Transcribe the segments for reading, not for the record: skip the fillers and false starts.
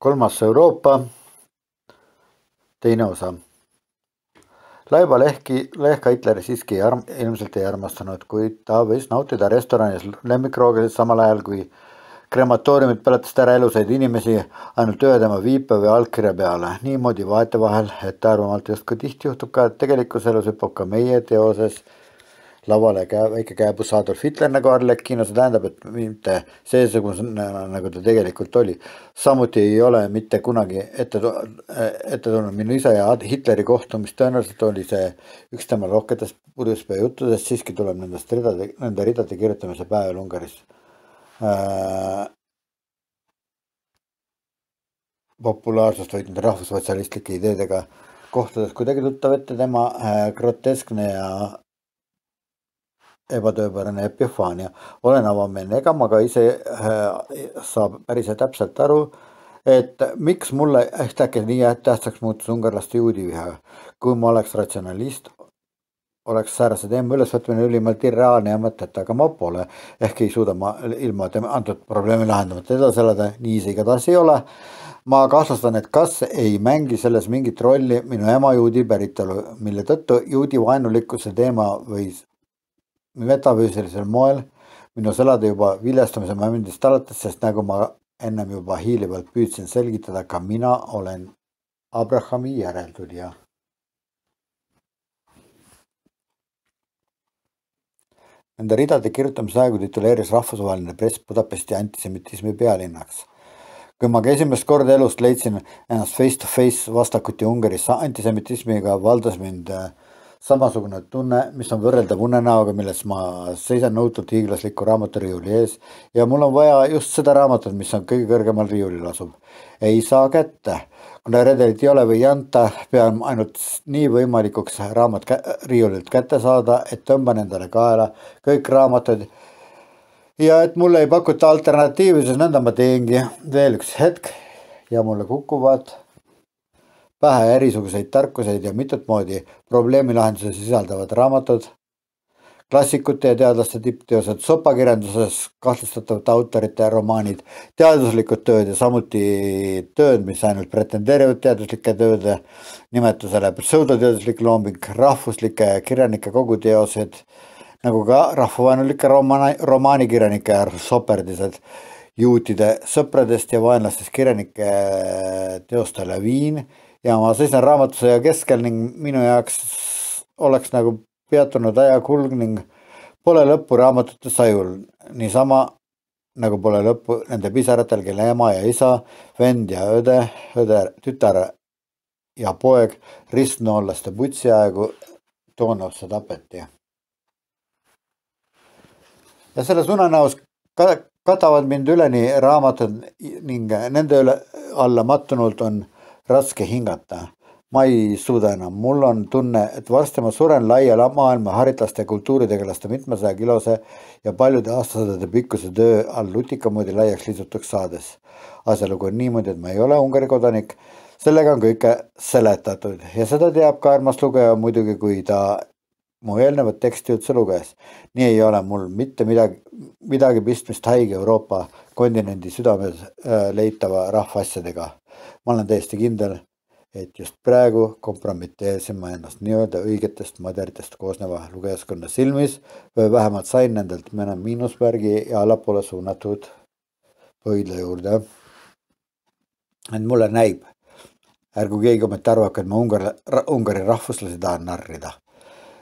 Kolmas Euroopa, teine osa. Laiba Lehka Hitleri siiski ilmselt ei armastanud, kuid ta võis nautida restoranis lemmikroogisid samal ajal kui krematooriumit põletas ära elusaid inimesi ainult ühe tema viipe või allkirja peale. Niimoodi vahetevahel, et arvamalt justkui tihti juhtub ka, et tegelikus elus hüppab ka meie teoses lavale väike käebus Adolf Hitler nagu Arlek kinos, see tähendab, et mitte seesugune nagu ta tegelikult oli. Samuti ei ole mitte kunagi ette tulnud minu isa ja Hitleri kohtumist, tõenäoliselt oli see üks tema rohketest pudjuspea juttudest, siiski tuleb nende ridade kirjutamise päeval Ungaris populaarsust võitnud rahvussotsialistlike ideedega kohtades kuidagi tuttav ette tema groteskne ja ebatööpärane epifaania. Olen avameelne, ega ma ka ise saab päris täpselt aru, et miks mulle äkki nii tähtsaks muutus ungarlaste juudiviha. Kui ma oleks ratsionalist, oleks säärase teema ülesvõtmine ülimalt irreaalne ja mõtet, aga ma pole. Ehk ei suuda ma ilma antud probleemi lahendamata edasi elada, nii see igatahes ei ole. Ma kahtlustan, et kas ei mängi selles mingit rolli minu ema juudi päritolu, mille tõttu juudi vaenulikkuse teema võis metafüüsilisel moel minu sõlade juba viljastamise momendist alates, sest nagu ma ennem juba hiilivalt püüdsin selgitada, ka mina olen Abrahami järeltulija. Nende ridade kirjutamise aegu tituleeris rahvusvaheline press Budapesti antisemitismi pealinnaks. Kui ma ka esimest korda elust leidsin ennast face to face vastakuti Ungaris antisemitismiga, valdas mind samasugune tunne, mis on võrreldav unenäoga, milles ma seisan nõutult hiiglasliku raamaturiiuli ees ja mul on vaja just seda raamatut, mis on kõige kõrgemal riiulil asub. Ei saa kätte, kuna redelit ei ole või ei anta, pean ainult nii võimalikuks raamat riiulilt kätte saada, et tõmban endale kaela kõik raamatud ja et mulle ei pakuta alternatiivi, siis nõnda ma teengi veel üks hetk ja mulle kukuvad pähe erisuguseid tarkuseid ja mitut moodi probleemilahenduse sisaldavad raamatud, klassikute ja teadlaste tippteosed, sopakirjanduses kahtlustatavate autorite romaanid, teaduslikud tööd ja samuti tööd, mis ainult pretendeerivad teaduslike tööde nimetusele, pseudoteaduslik looming, rahvuslike kirjanike koguteosed, nagu ka rahvavaenulike romaanikirjanike soperdised, juutide sõpradest ja vaenlastest kirjanike teoste laviin. Ja ma seisan raamatusõja keskel ning minu jaoks oleks nagu peatunud aja kulg ning pole lõppu raamatute sajul. Niisama nagu pole lõppu nende pisaratel, kelle ema ja isa, vend ja õde, tütar ja poeg ristnoolaste putsiaegu Toonovsse tapeti. Ja selles unenäos katavad mind üleni raamatud ning nende alla mattunult on raske hingata. Ma ei suuda enam. Mul on tunne, et varsti ma suren laia maailma haritlaste kultuuritegelaste 700 kilose ja paljude aastasadade pikkuse töö all lutikamoodi laiaks liisutuks saades. Asjalugu on niimoodi, et ma ei ole Ungari kodanik. Sellega on kõike seletatud ja seda teab ka armas lugeja muidugi, kui ta mu eelnevat teksti üldse luges. Nii ei ole mul mitte midagi pistmist haige Euroopa kontinendi südames leitava rahvaasjadega. Ma olen täiesti kindel, et just praegu kompromiteerisin ma ennast nii-öelda õigetest maderitest koosneva lugejaskonna silmis või vähemalt sain nendelt mõne miinusmärgi ja allapoole suunatud pöidla juurde. Et mulle näib, ärgu keegi ometi arvab, et ma Ungari rahvuslasi tahan narrida.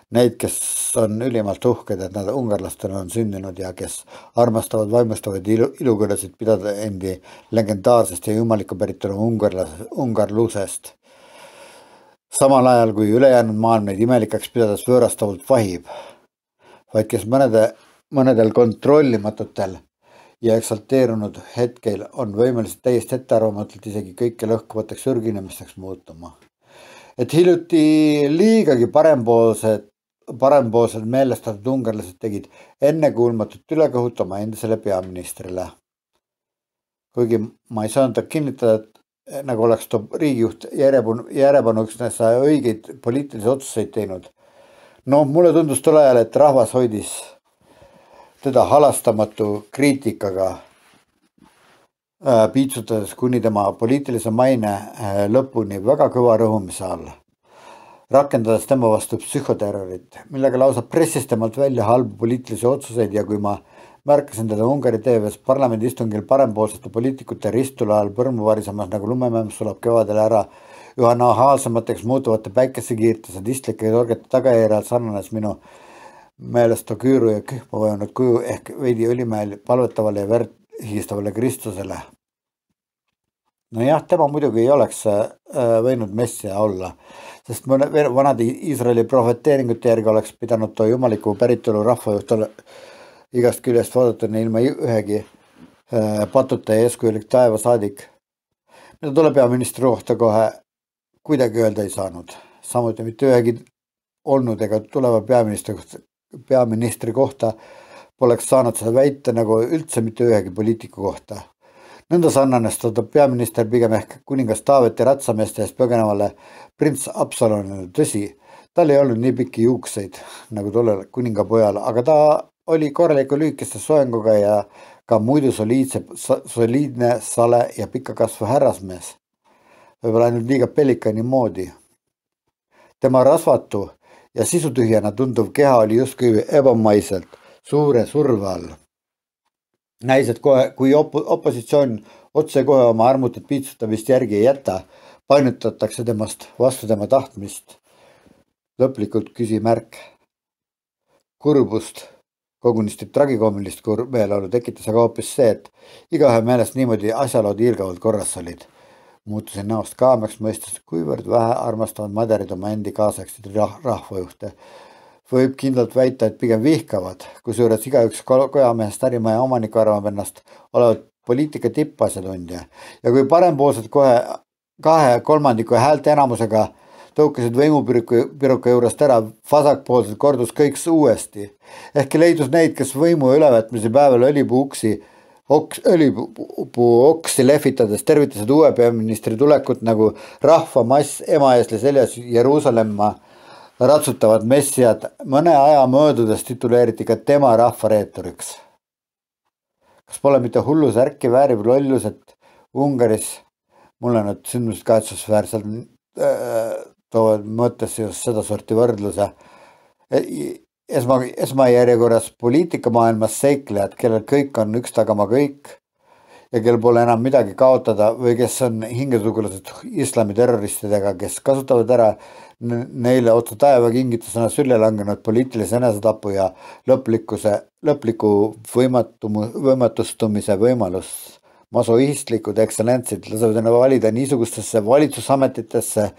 Neid, kes on ülimalt uhked, et nad ungarlastena on sündinud ja kes armastavad vaimustavaid ilukõnesid pidada endi legendaarsest ja jumaliku päritolu ungarlusest. Samal ajal kui ülejäänud maailm neid imelikaks pidades võõrastavalt vahib, vaid kes mõnedel kontrollimatutel ja eksalteerunud hetkel on võimelised täiesti ettearvamatult isegi kõike lõhkuvateks ürginimisteks muutuma. Et hiljuti liigagi parempoolsed meelestatud ungarlased tegid ennekuulmatut ülekõhut oma endisele peaministrile. Kuigi ma ei saanud kinnitada, et nagu oleks too riigijuht järjepanu üksnes õigeid poliitilisi otsuseid teinud. No mulle tundus tol ajal, et rahvas hoidis teda halastamatu kriitikaga piitsutades kuni tema poliitilise maine lõpuni väga kõva rõhumise all, rakendades tema vastu psühhoterrorit, millega lausa pressis temalt välja halbu poliitilisi otsuseid ja kui ma märkasin teda Ungari TVs parlamendi istungil parempoolsete poliitikute ristule all põrmu varisemas nagu lumemämm sulab kevadel ära üha nahaalsemateks muutuvate päikesekiirte sadistlike torgete tagajärjel sarnanes minu meelest küüru ja kühma vajunud kuju ehk veidi õlimäel palvetavale ja verd higistavale Kristusele. Nojah, tema muidugi ei oleks võinud messia olla, sest vanade Iisraeli prohveteeringute järgi oleks pidanud too jumaliku päritolu rahvajuht igast küljest vaadatuna ilma ühegi patuta ja eeskujulik taevasaadik, mida tule peaministri kohta kohe kuidagi öelda ei saanud. Samuti mitte ühegi olnud ega tuleva peaministri kohta poleks saanud seda väita nagu üldse mitte ühegi poliitiku kohta. Nõnda sarnanes peaminister pigem ehk kuningas Taaveti ratsameeste eest põgenevale prints Absalonile. Tõsi, tal ei olnud nii pikki juukseid nagu tollel kuningapojal, aga ta oli korraliku lühikeste soenguga ja ka muidu soliidne, sale ja pika kasvu härrasmees. Võib-olla ainult liiga pelikani moodi. Tema rasvatu ja sisutühjana tunduv keha oli justkui ebamaiselt suure surve all. Näis, et kohe, kui opositsioon otse kohe oma armutit piitsutamist järgi ei jäta, painutatakse temast vastu tema tahtmist. Lõplikult küsimärk. Kurbust, kogunisti tragikoomilist meeleolu tekitas aga hoopis see, et igaühe meelest niimoodi asjalood hiilgavalt korras olid. Muutusin näost kaameks mõistes, kuivõrd vähe armastavad maderid oma endi kaasaegseid rahvajuhte. Võib kindlalt väita, et pigem vihkavad, kusjuures igaüks kojamehest ärimaja omanik arvab ennast olevat poliitika tippasjatundja. Ja kui parempoolsed kohe 2/3 häälte enamusega tõukasid võimupiruka juurest ära, vasakpoolsed kordus kõik uuesti. Ehkki leidus neid, kes võimu ülevõtmise päeval õlipuu oksi lehvitades tervitasid uue peaministri tulekut nagu rahvamass Emaesli seljas Jeruusalemma ratsutavad messiad. Mõne aja möödudes tituleeriti ka tema rahvareeturiks. Kas pole mitte hullu särki väärib lollus, et Ungaris mulle need sündmused kahetsusväärselt toovad mõttesse just seda sorti võrdluse. Esmajärjekorras poliitikamaailmas seiklejad, kellel kõik on üks tagama kõik ja kel pole enam midagi kaotada või kes on hingesugulased islami terroristidega, kes kasutavad ära neile otsa taeva kingitusena sülle langenud poliitilise enesetapu ja lõpliku võimatustumise võimalust. Masoistlikud ekstsellentsid lasevad enne valida niisugustesse valitsusametitesse,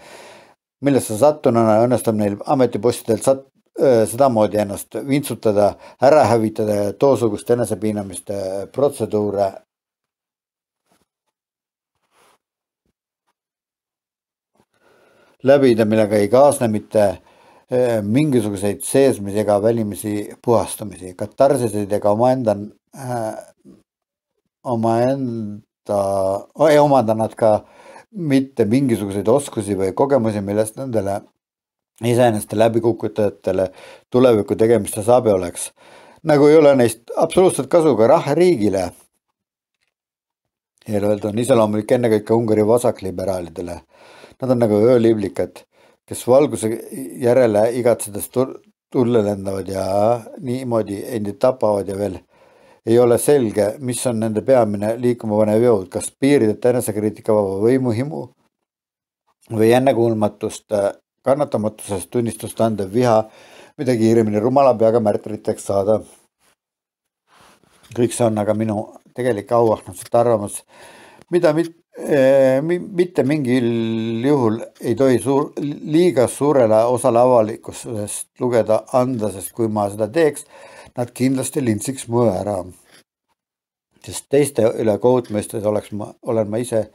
millesse sattununa õnnestab neil ametipostidelt sedamoodi ennast vintsutada, ära hävitada ja toosugust enesepiinamiste protseduure läbida, millega ei kaasne mitte mingisuguseid seesmisi ega välimisi puhastumisi, katarsiseid ega ei omanda nad ka mitte mingisuguseid oskusi või kogemusi, millest nendele iseeneste läbikukutajatele tuleviku tegemistes abi oleks. Nagu ei ole neist absoluutselt kasu ka rahariigile. Eelöeld on iseloomulik ennekõike Ungari vasakliberaalidele. Nad on nagu ööliblikad, kes valguse järele igatsedes tulle lendavad ja niimoodi endid tapavad ja veel ei ole selge, mis on nende peamine liikuma panev jõud, kas piirideta enesekriitika vaba võimuhimu või ennekuulmatust kannatamatusest tunnistust andev viha, mida kiiremini rumala peaga märtriteks saada. Kõik see on aga minu tegelik auahnusest arvamus, mida mitte mingil juhul ei tohi liiga suurele osale avalikkusest lugeda anda, sest kui ma seda teeks, nad kindlasti lintsiks mu ära. Sest teiste üle kohut mõistes olen ma ise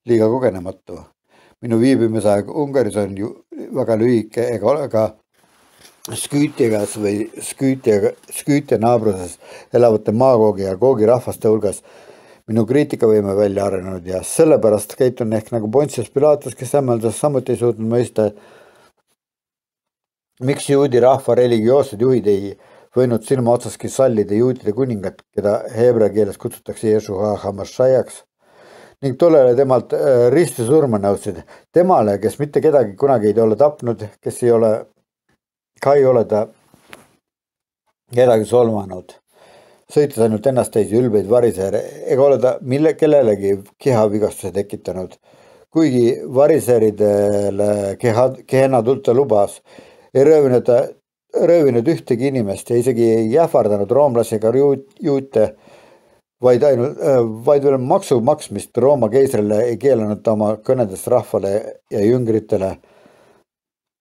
liiga kogenematu. Minu viibimisaeg Ungaris on ju väga lühike ega ole ka Sküütigas või Sküütia naabruses elavate maakoogi ja koogi rahvaste hulgas minu kriitikavõime välja arenenud ja sellepärast käitun ehk nagu Pontius Pilatus, kes hämmeldas samuti ei suutnud mõista, miks juudi rahva religioossed juhid ei võinud silma otsaski sallida juudide kuningat, keda heebrea keeles kutsutakse Jeshua HaMashiach'ks, ning tollele temalt risti surma nõudsid. Temale, kes mitte kedagi kunagi ei ole tapnud, kes ei ole, ka ei ole ta kedagi solvanud, sõites ainult ennast täis ülbeid variseere ega ole ta kellelegi kehavigastuse tekitanud. Kuigi variseeridele kehenatult ta lubas, ei röövinud ühtegi inimest ja isegi ei ähvardanud roomlasi ega juute, vaid veel maksu maksmist Rooma keisrile ei keelanud ta oma kõnedes rahvale ja jüngritele.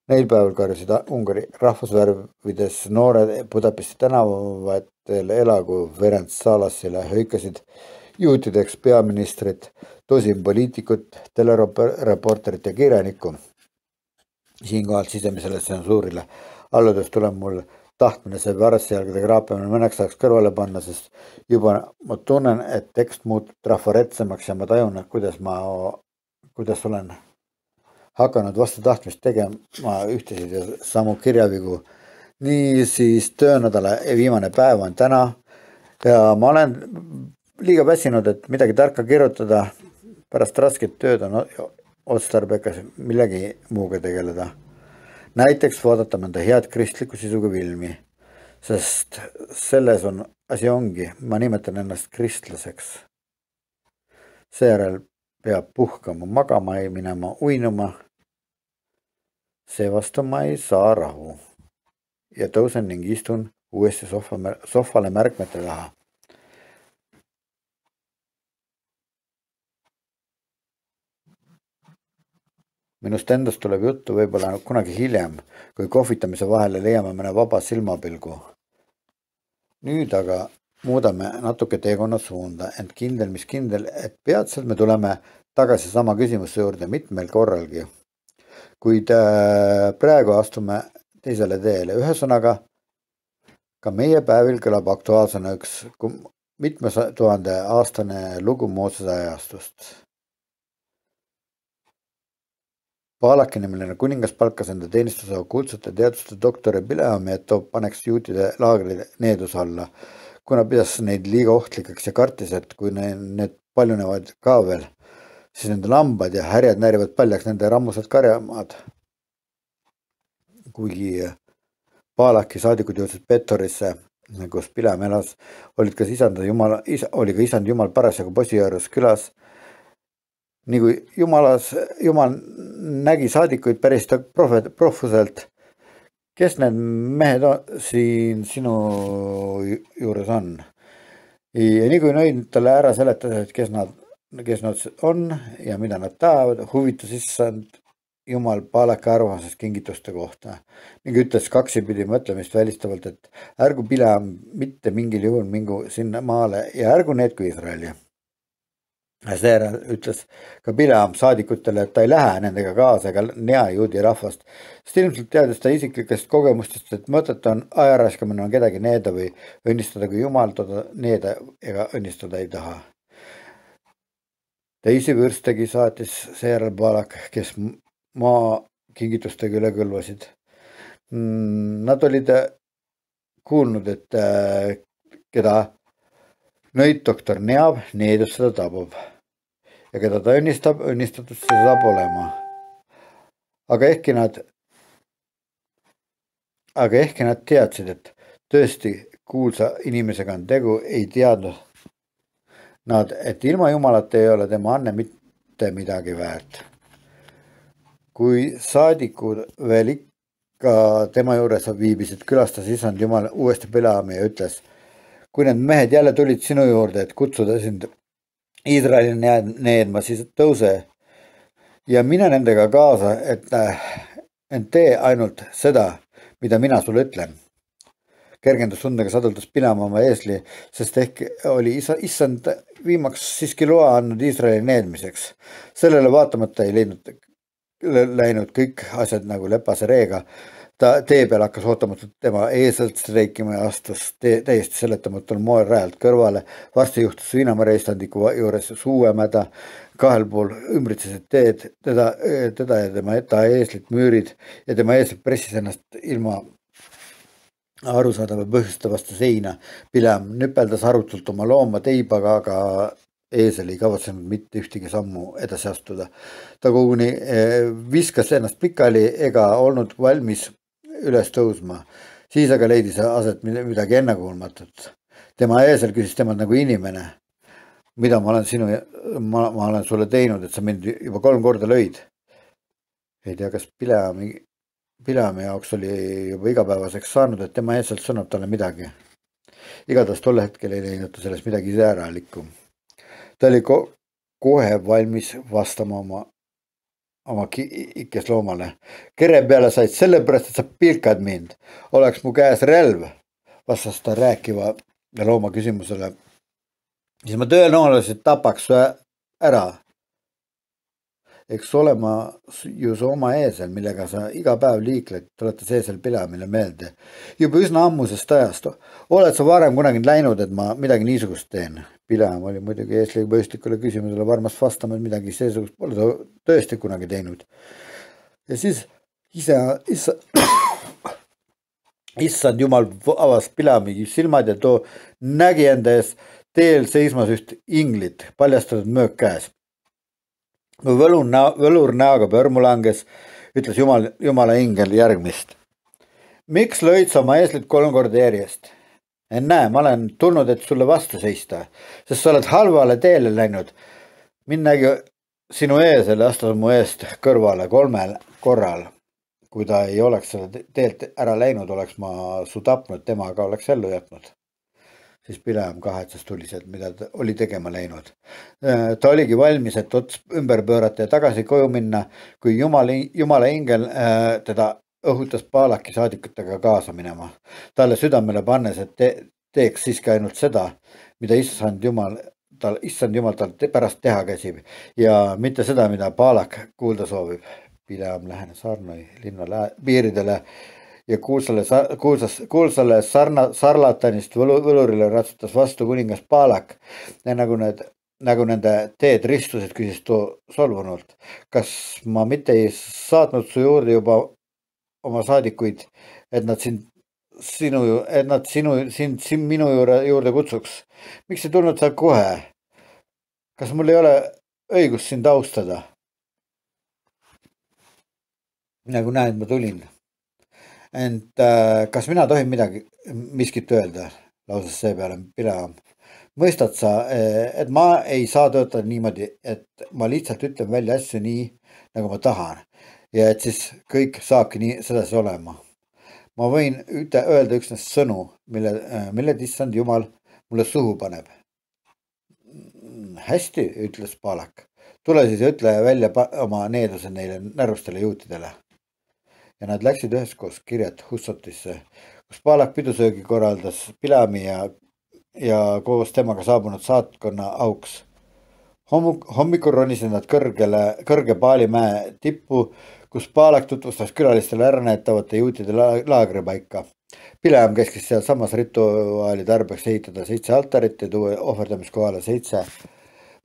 Neil päeval karjusid Ungari rahvusvärvides noored Budapesti tänavatel elagu Ferenc Salasile, hõikasid juutideks peaministrit, tosin poliitikut, telereporterit ja kirjanikku. Siinkohal sisemisele tsensuurile alludes tuleb mul tahtmine see värssijalgade kraapimine mõneks ajaks kõrvale panna, sest juba ma tunnen, et tekst muutub trafaretsemaks ja ma tajun, kuidas olen hakanud vastu tahtmist tegema ühtesid ja samu kirjavigu. Nii siis töönädala viimane päev on täna ja ma olen liiga väsinud, et midagi tarka kirjutada. Pärast rasket tööd on otstarbekas millegi muuga tegeleda. Näiteks vaadata mõnda head kristliku sisuga filmi, sest selles on asi ongi, ma nimetan ennast kristlaseks. Seejärel peab puhkama, magama ja minema uinuma. Seevastu ma ei saa rahu ja tõusen ning istun uuesti sohvale märkmete taha. Minust endast tuleb juttu võib-olla kunagi hiljem, kui kohvitamise vahele leiame mõne vaba silmapilgu. Nüüd aga muudame natuke teekonna suunda, ent kindel, mis kindel, et peatselt me tuleme tagasi sama küsimuse juurde mitmel korralgi. Kuid praegu astume teisele teele. Ühesõnaga, ka meie päevil kõlab aktuaalsena üks mitmes 1000 aastane lugu Moosese ajastust. Paalaki nimeline kuningas palkas enda teenistuse okultsete teaduste doktori Bileami, et paneks juutide laagri needuse alla, kuna pidas neid liiga ohtlikeks ja kartis, et kui need paljunevad ka veel, siis nende lambad ja härjad närivad paljaks nende rammused karjamaad. Kuigi Paalaki saadikud jõudsid Petorisse, kus Bileam elas, oli ka isand Jumal parasjagu posi juures külas. Nii kui Jumal nägi saadikuid päris prohvuselt, kes need mehed siin sinu juures on. Ja nii kui nõid talle ära seletas, et kes nad on ja mida nad tahavad, huvitas issand Jumal Paalaki arvamusest kingituste kohta. Ning ütles kaksipidi mõtlemist välistavalt, et ärgu Bileam mitte mingil juhul mingu sinna maale ja ärgu need kui Iisraeli. Seejärel ütles ka Bileam saadikutele, et ta ei lähe nendega kaasa ega nea juudi rahvast, sest ilmselt teadis ta isiklikest kogemustest, et mõtet on ajaraskamine on kedagi needa või õnnistada, kui Jumal toda needa ega õnnistada ei taha. Teisi vürstegi saatis seejärel Paalak, kes maa kingitustega üle kõlvasid. Nad olid kuulnud, et keda nõid doktor neab, needus seda tabub. Ja keda ta õnnistab, õnnistatud see saab olema. Aga ehkki nad teadsid, et tõesti kuulsa inimesega on tegu, ei teadnud nad, et ilma Jumalata ei ole tema anne mitte midagi väärt. Kui saadikud veel ikka tema juures viibisid, külastas isand Jumal uuesti Bileami ja ütles, kui need mehed jälle tulid sinu juurde, et kutsuda sind Iisraeli needma, siis tõuse ja mine nendega kaasa, et tee ainult seda, mida mina sulle ütlen. Kergendustundega saduldas Bileam oma eesli, sest ehk oli issand viimaks siiski loa andnud Iisraeli needmiseks. Sellele vaatamata ei läinud kõik asjad nagu lepase reega. Ta tee peal hakkas ootamatult tema eeselt streikima ja astus täiesti seletamatul moel rajalt kõrvale. Varsti juhtus Viinamäe istandiku juures suuemäda, kahel pool ümbritsesid teed, teda ja tema eeslit müürid ja tema eeslit pressis ennast ilma arusaadava põhjuste vastu seina. Bileam nüpeldas arutult oma looma teibaga, aga eesel ei kavatsenud mitte ühtegi sammu edasi astuda. Ta koguni viskas ennast pikali ega olnud valmis üles tõusma. Siis aga leidis aset midagi ennekuulmatut. Tema eesel küsis temalt nagu inimene, mida ma olen sulle teinud, et sa mind juba 3 korda lõid. Ei tea, kas Pileami jaoks oli juba igapäevaseks saanud, et tema eeselt sõnab talle midagi. Igatahes tol hetkel ei leidnud ta sellest midagi iseäralikku. Ta oli kohe valmis vastama oma ikkesloomale. Kere peale said sellepärast, et sa pilkad mind. Oleks mu käes relv, vastas ta rääkiva ja looma küsimusele. Siis ma tõenäoliselt tapaks su ära. Eks olema ju su oma eesel, millega sa iga päev liikled, tuletas eesel Pileamile meelde. Juba üsna ammusest ajast. Oled sa varem kunagi läinud, et ma midagi niisugust teen? Pileam oli muidugi eesli mõistlikule küsimusele varmas vastama, et midagi seesugust pole ta tõesti kunagi teinud. Ja siis issand jumal avas Pileami silmad ja too nägi enda ees teel seismas üht inglit, paljastatud möök käes. Kui võlur näoga pörmu langes, ütles jumala ingel järgmist. Miks lõid sa oma eeslit 3 korda järjest? Näe, ma olen tulnud, et sulle vastu seista, sest sa oled halvale teele läinud. Mind nägi sinu eesel ja astus mu eest kõrvale 3 korral. Kui ta ei oleks seda teelt ära läinud, oleks ma su tapnud, temaga oleks ellu jätnud. Siis Pileam kahetses tuliselt, mida ta oli tegema läinud. Ta oligi valmis, et ots ümber pöörata ja tagasi koju minna, kui jumala ingel teda õhutas Baalaki saadikutega kaasa minema. Talle südamele pannes, et teeks siiski ainult seda, mida issand jumal tal pärast teha käsib ja mitte seda, mida Baalak kuulda soovib. Pileam lähenes Arnoi linna piiridele ja kuulsale sarlatanist võlurile ratsutas vastu kuningas Baalak. Ja nagu nende teed ristusid, küsis too solvunult. Kas ma mitte ei saatnud su juurde juba oma saadikuid, et nad minu juurde kutsuks? Miks ei tulnud sa kohe? Kas mul ei ole õigust sind austada? Nagu näed, ma tulin. Ent kas mina tohin miskit öelda? Lauses seepeale Pileam. Mõistad sa, et ma ei saa töötada niimoodi, et ma lihtsalt ütlen välja asju nii, nagu ma tahan. Ja et siis kõik saabki nii sedasi olema. Ma võin öelda üksnes sõnu, mille issand jumal mulle suhu paneb. Hästi, ütles Baalak. Tule siis ja ütle välja oma needuse neile närvustele juutidele. Ja nad läksid üheskoos Kirjat Hussotisse, kus Baalak pidusöögi korraldas Pileami ja koos temaga saabunud saatkonna auks. Hommikul ronisid nad kõrge Baalimäe tippu, kus Baalak tutvustas külalistele äranäetavate juutide laagripaika. Pileam käskis seal samas rituaali tarbeks ehitada 7 altarit ja tuua ohverdamiskohale 7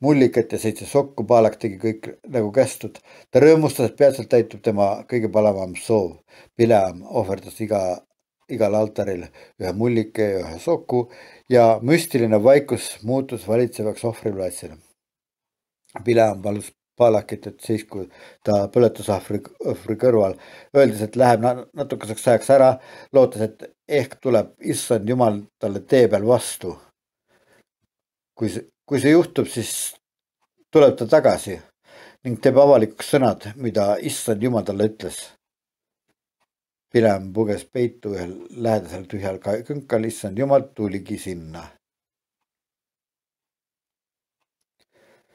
mullikat ja 7 sokku. Baalak tegi kõik nagu kästud. Ta rõõmustas, et peatselt täitub tema kõige palavam soov. Pileam ohverdas igal altaril 1 mullike ja 1 soku ja müstiline vaikus muutus valitsevaks ohvriplatsile. Pileam palus Baalakit, et seisku ta põletusahvri kõrval, öeldes, et läheb natukeseks ajaks ära, lootes, et ehk tuleb issand jumal talle tee peal vastu. Kui see juhtub, siis tuleb ta tagasi ning teeb avalikuks sõnad, mida issand jumal talle ütles. Pileam puges peitu ühel lähedasel tühjal künkal, issand jumal tuligi sinna.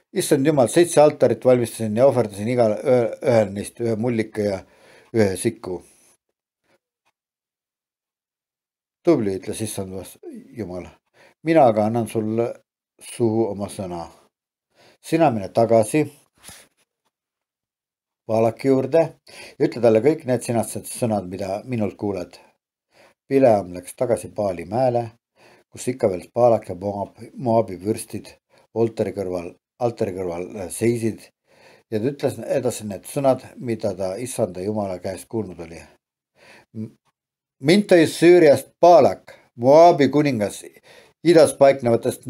Issand jumal, 7 altarit valmistasin ja ohverdasin igal ühel neist 1 mullika ja 1 siku. Tubli, ütles issand jumal. Mina aga annan sulle suhu oma sõna. Sina mine tagasi Baalaki juurde ja ütle talle kõik need sinatsed sõnad, mida minult kuuled. Pileam läks tagasi Baali mäele, kus ikka veel Baalak ja Moabi vürstid altari kõrval seisid ja ta ütles edasi need sõnad, mida ta issanda jumala käest kuulnud oli. Mind tõi Süüriast Baalak, Moabi kuningas, idas paiknevatest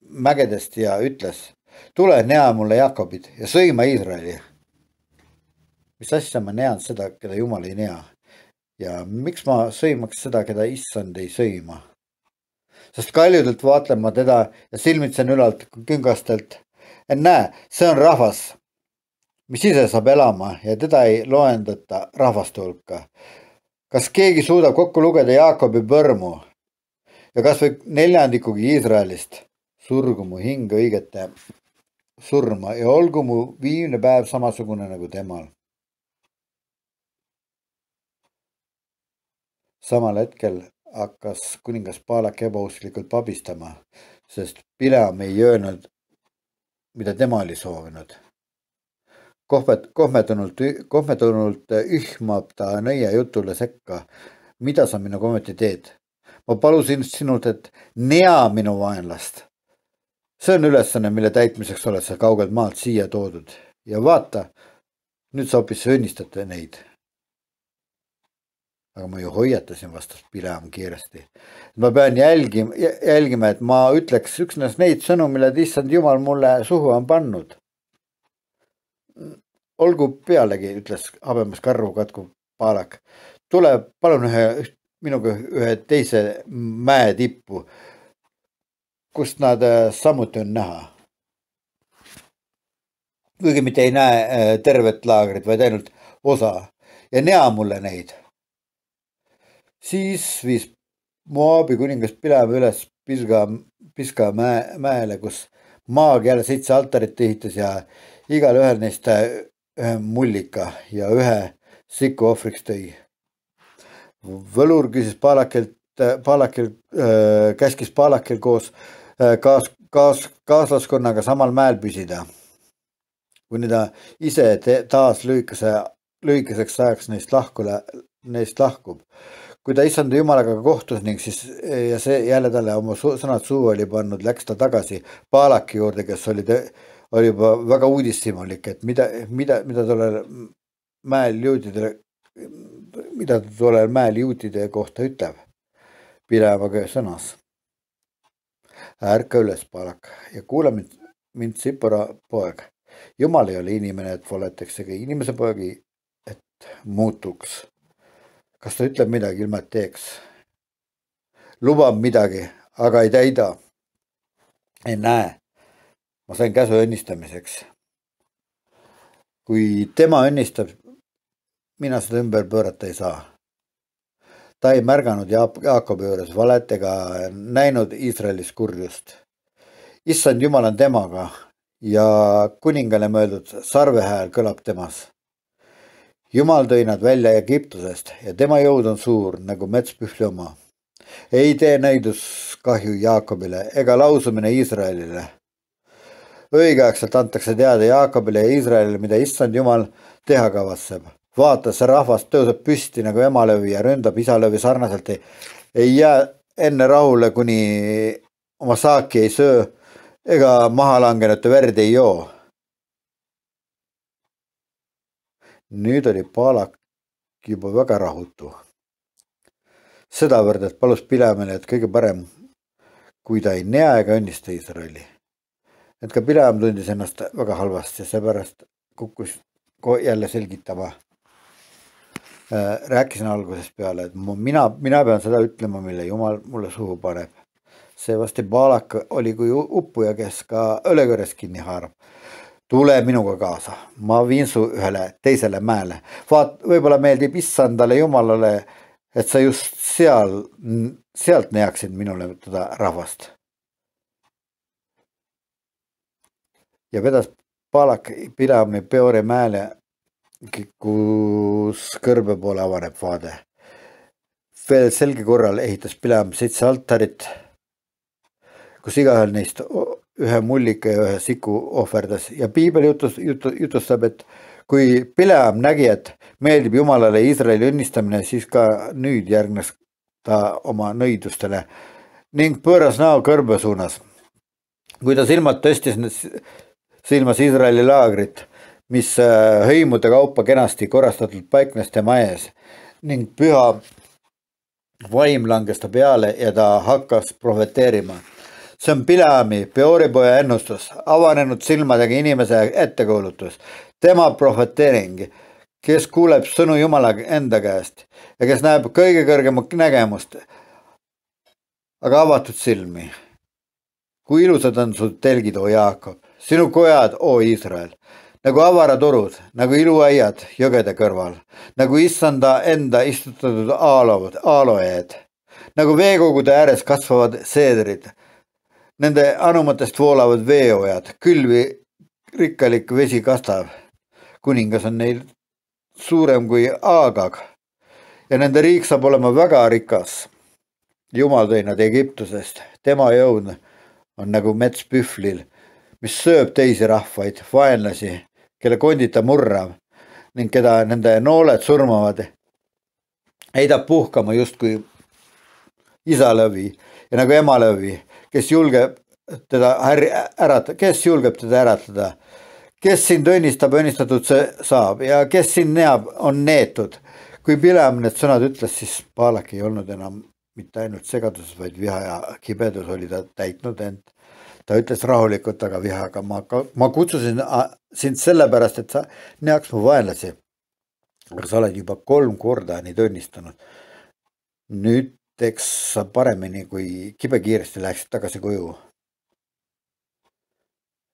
mägedest ja ütles, tule nea mulle Jaakobit ja sõima Iisraeli. Mis asja ma nean seda, keda Jumal ei nea? Ja miks ma sõimaks seda, keda issand ei sõima? Sest kaljudelt vaatlen ma teda ja silmitsen ülalt küngastelt. En näe, see on rahvas, mis ise saab elama ja teda ei loendata rahvaste hulka. Kas keegi suudab kokku lugeda Jaakobi põrmu ja kas või 4% Iisraelist surgu mu hinge õigete surma ja olgu mu viimne päev samasugune nagu temal. Samal hetkel hakkas kuningas Baalak ebausklikult pabistama, sest Bileam ei öelnud, mida tema oli soovinud. Kohmetunult ühmab ta nõia jutule sekka. Mida sa minu kometi teed? Ma palusin sinult, et nea minu vaenlast. See on ülesanne, mille täitmiseks oled sa kaugelt maalt siia toodud. Ja vaata, nüüd sa hoopis õnnistate neid. Aga ma ju hoiatasin, vastas Bileam kiiresti. Ma pean jälgima, et ma ütleks üksnes neid sõnu, mille issand Jumal mulle suhu on pannud. Olgu pealegi, ütles habemas karvu katku Baalak. Tule palun minuga ühe teise mäe tippu, kust nad samuti on näha. Kuigi mitte ei näe tervet laagrit, vaid ainult osa ja nea mulle neid. Siis viis Moabi kuningas Bileam üles Piska mäele, kus maag jälle 7 altarit ehitas ja igal ühel neist ühe mullika ja ühe siku ohvriks tõi. Võlur küsis käskis Baalakil koos kaaslaskonnaga samal mäel püsida. Kuni ta ise taas lühikeseks ajaks neist lahkub. Kui ta issanda Jumalaga kohtus ning siis ja see jälle talle oma sõnad suu oli pannud, läks ta tagasi Baalaki juurde, kes oli juba väga uudishimulik, et mida tollel mäel juutide kohta ütleb. Bileamaga sõnas. Ärka üles, Baalak, ja kuule mind Sipora poeg. Jumal ei ole inimene, et valeteks, ega inimese poegi, et muutuks. Kas ta ütleb midagi, ilma et teeks? Lubab midagi, aga ei täida. Ei näe. Ma sain käsu õnnistamiseks. Kui tema õnnistab, mina seda ümber pöörata ei saa. Ta ei märganud Jaakobi juures valet ega näinud Iisraelis kurjust. Issand Jumal on temaga ja kuningale mõeldud sarvehääl kõlab temas. Jumal tõi nad välja Egiptusest ja tema jõud on suur nagu metspühvli oma. Ei tee nõiduskahju Jaakobile ega lausumine Iisraelile. Õigeaegselt antakse teada Jaakobile ja Iisraelile, mida issand Jumal teha kavatseb. Vaata, see rahvas tõuseb püsti nagu emalövi ja ründab isalövi sarnaselt. Ei jää enne rahule, kuni oma saaki ei söö ega mahalangenute verd ei joo. Nüüd oli Baalak juba väga rahutu. Sedavõrd, et palus Bileamile, et kõige parem, kui ta ei nea ega õnnista Iisraeli. Et ka Bileam tundis ennast väga halvasti ja seepärast kukkus jälle selgitama. Rääkisin algusest peale, et mina pean seda ütlema, mille Jumal mulle suhu paneb. Seevasti Baalak oli kui uppuja, kes ka õlekõres kinni haarab. Tule minuga kaasa, ma viin su ühele teisele mäele. Võib-olla meeldib issandale Jumalale, et sa just sealt neaksid minule teda rahvast. Ja vedas Baalak Bileami Peori mäele, kus kõrbe poole avaneb vaade. Veel selge korral ehitas Bileam 7 altarit, kus igaühel neist ühe mullika ja ühe siku ohverdas ja piibel jutustab, et kui Bileam nägi, et meeldib Jumalale Iisraeli õnnistamine, siis ka nüüd järgnes ta oma nõidustele ning pööras näo kõrbe suunas. Kui ta silmad tõstis silmas Iisraeli laagrit, mis hõimude kaupa kenasti korrastatult paiknes tema ees ning püha vaim langes ta peale ja ta hakkas prohveteerima. see on Pileami, Peoripoja ennustus, avanenud silmadega inimese ettekuulutus, tema prohveteering, kes kuuleb sõnu Jumala enda käest ja kes näeb kõige kõrgemat nägemust, aga avatud silmi. Kui ilusad on su telgid, o Jaakob, sinu kojad, o Iisrael, nagu avaraturud, nagu iluaiad jõgede kõrval, nagu issanda enda istutatud aaloed, nagu veekogude ääres kasvavad seedrid, nende anumatest voolavad veeojad, külvi rikkalik vesi kastab, kuningas on neil suurem kui Aagag ja nende riik saab olema väga rikas. Jumal tõi nad Egiptusest, tema jõud on nagu mets pühvlil, mis sööb teisi rahvaid, vaenlasi, kelle kondita murrav ning keda nende nooled surmavad, heidab puhkama justkui isa lõvi ja nagu ema lõvi, kes julgeb teda äratada, kes sind õnnistab, õnnistatud see saab ja kes sind neab, on neetud. Kui Pileam need sõnad ütles, siis Baalak ei olnud enam mitte ainult segaduses, vaid viha ja kibedus oli ta täitnud end. Ta ütles rahulikult, aga vihaga ma kutsusin sind sellepärast, et sa neaks mu vaenlasi. Aga sa oled juba 3 korda neid õnnistanud. Nüüd teeks sa paremini, kui kibekiiresti läheksid tagasi koju.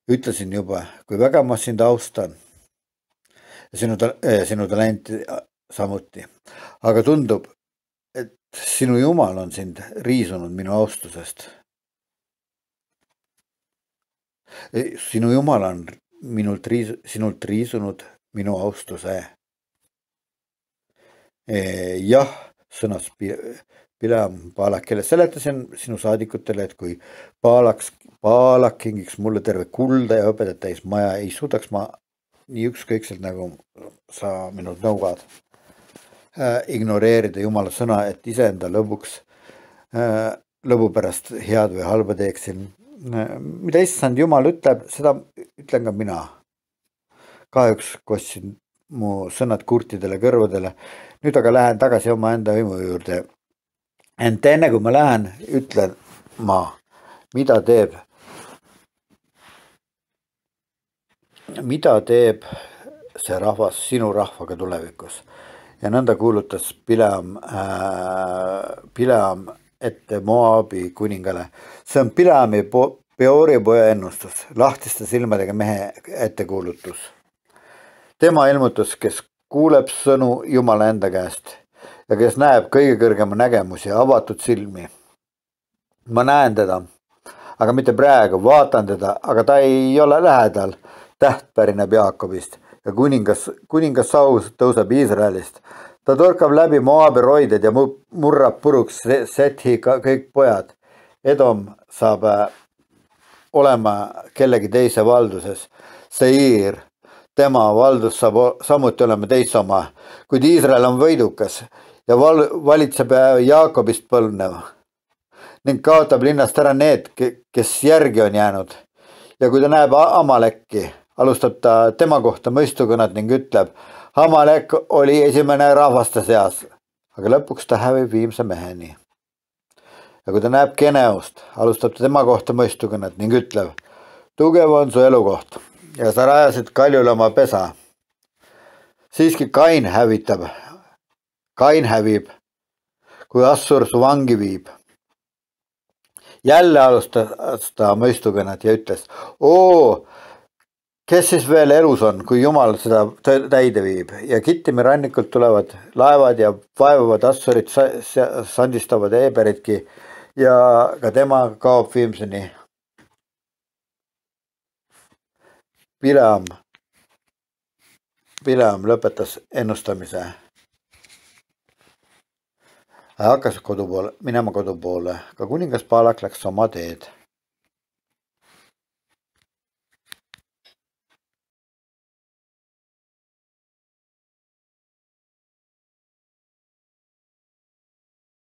Ütlesin juba, kui väga ma sind austan ja sinu talenti samuti. Aga tundub, et sinu Jumal on sind riisunud minu austusest. Sinu Jumal on sinult riisunud minu austuse. Jah, sõnas Pileam Baalakile, seletasin sinu saadikutele, et kui Baalak kingiks mulle terve kulda ja õpetajat täis maja, ei suudaks ma nii ükskõikselt nagu sa minult nõugad ignoreerida Jumala sõna, et iseenda lõbu pärast head või halba teeksin. Mida issand Jumal ütleb, seda ütlen ka mina. Kahjuks kostsin mu sõnad kurtidele kõrvadele. Nüüd aga lähen tagasi oma enda võimu juurde. Ent enne kui ma lähen, ütlen ma, mida teeb see rahvas sinu rahvaga tulevikus. Ja nõnda kuulutas Pileam ette Moabi kuningale. See on Pileami Peoripoja ennustus, lahtiste silmadega mehe ettekuulutus. Tema ilmutus, kes kuuleb sõnu Jumala enda käest ja kes näeb kõige kõrgema nägemusi ja avatud silmi. Ma näen teda, aga mitte praegu, vaatan teda, aga ta ei ole lähedal. Täht pärineb Jaakobist ja kuningas Saul tõuseb Iisraelist. Ta torkab läbi Moabi roided ja murrab puruks Sethi kõik pojad. Edom saab olema kellegi teise valduses. Seir, tema valdus saab samuti olema teise oma, kuid Iisrael on võidukas ja valitseb Jaakobist põlvnev ning kaotab linnast ära need, kes järgi on jäänud. Ja kui ta näeb Amalekki, alustab ta tema kohta mõistukõnad ning ütleb, Amalek oli esimene rahvaste seas, aga lõpuks ta hävib viimse meheni. Ja kui ta näeb Geneost, alustab ta tema kohta mõistukõnad ning ütleb, tugev on su elukoht ja sa rajasid kaljule oma pesa. Siiski Kain hävib, kui Assur su vangi viib. Jälle alustas ta mõistukõnad ja ütles, kes siis veel elus on, kui Jumal seda täide viib ja Kittimi rannikult tulevad laevad ja vaevavad Assurid, sandistavad Eberitki ja ka tema kaob viimseni. Pileam lõpetas ennustamise. Hakkas minema kodu poole, ka kuningas Baalak läks oma teed.